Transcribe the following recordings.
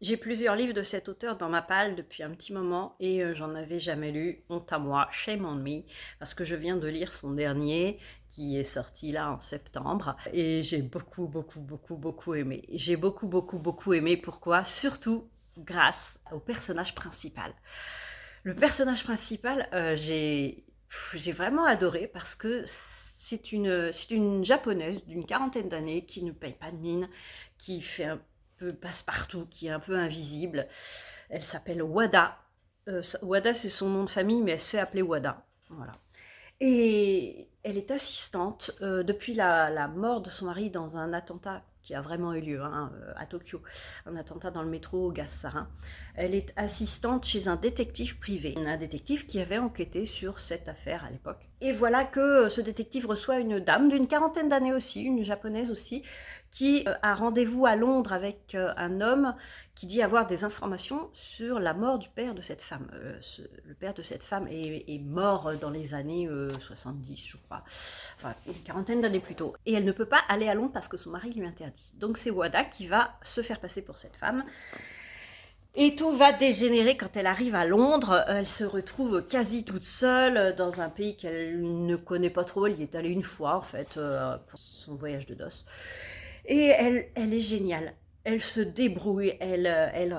J'ai plusieurs livres de cet auteur dans ma palle depuis un petit moment et j'en avais jamais lu. Honte à moi, shame on me, parce que je viens de lire son dernier qui est sorti là en septembre et j'ai beaucoup aimé. J'ai beaucoup aimé. Pourquoi? Surtout grâce au personnage principal. Le personnage principal, j'ai vraiment adoré parce que c'est une japonaise d'une quarantaine d'années qui ne paye pas de mine, qui fait un peu passe-partout, qui est un peu invisible. Elle s'appelle Wada. Wada, c'est son nom de famille, mais elle se fait appeler Wada. Voilà. Et elle est assistante depuis la mort de son mari dans un attentat qui a vraiment eu lieu à Tokyo, un attentat dans le métro au gaz sarin. Elle est assistante chez un détective privé, un détective qui avait enquêté sur cette affaire à l'époque. Et voilà que ce détective reçoit une dame d'une quarantaine d'années aussi, une japonaise aussi, qui a rendez-vous à Londres avec un homme qui dit avoir des informations sur la mort du père de cette femme. Le père de cette femme est mort dans les années 70, je crois, enfin une quarantaine d'années plus tôt. Et elle ne peut pas aller à Londres parce que son mari lui interdit. Donc c'est Wada qui va se faire passer pour cette femme. Et tout va dégénérer quand elle arrive à Londres. Elle se retrouve quasi toute seule dans un pays qu'elle ne connaît pas trop. Elle y est allée une fois en fait pour son voyage de noces. Et elle est géniale. Elle se débrouille, elle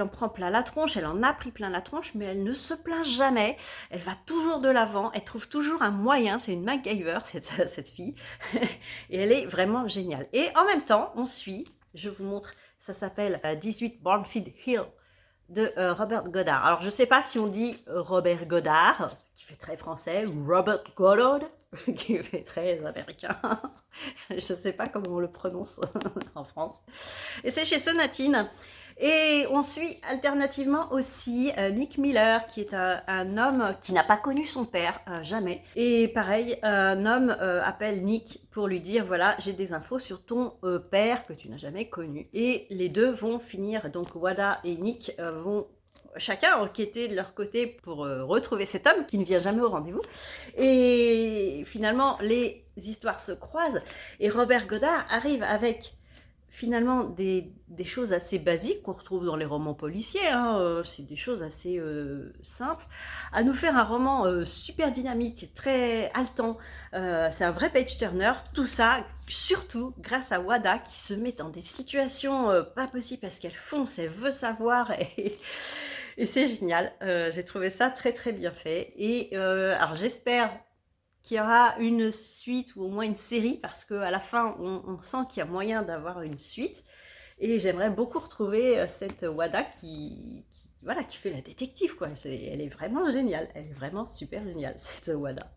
en prend plein la tronche, elle en a pris plein la tronche, mais elle ne se plaint jamais. Elle va toujours de l'avant, elle trouve toujours un moyen. C'est une MacGyver, cette fille. Et elle est vraiment géniale. Et en même temps, on suit, je vous montre, ça s'appelle 18 Barnfield Hill de Robert Goddard. Alors, je ne sais pas si on dit Robert Goddard, qui fait très français, ou Robert Goddard, qui fait très américain. Je ne sais pas comment on le prononce en France. Et c'est chez Sonatine. Et on suit alternativement aussi Nick Miller, qui est un homme qui n'a pas connu son père, jamais. Et pareil, un homme appelle Nick pour lui dire, voilà, j'ai des infos sur ton père que tu n'as jamais connu. Et les deux vont finir, donc Wada et Nick vont chacun enquêter de leur côté pour retrouver cet homme qui ne vient jamais au rendez-vous. Et finalement, les histoires se croisent et Robert Goddard arrive avec finalement des choses assez basiques qu'on retrouve dans les romans policiers, c'est des choses assez simples, à nous faire un roman super dynamique, très haletant. C'est un vrai page-turner, tout ça surtout grâce à Wada qui se met dans des situations pas possibles parce qu'elle fonce, elle veut savoir et c'est génial. J'ai trouvé ça très bien fait. Et alors j'espère qu'il y aura une suite ou au moins une série parce qu'à la fin on sent qu'il y a moyen d'avoir une suite. Et j'aimerais beaucoup retrouver cette Wada voilà, qui fait la détective quoi. Elle est vraiment géniale, elle est vraiment super géniale cette Wada.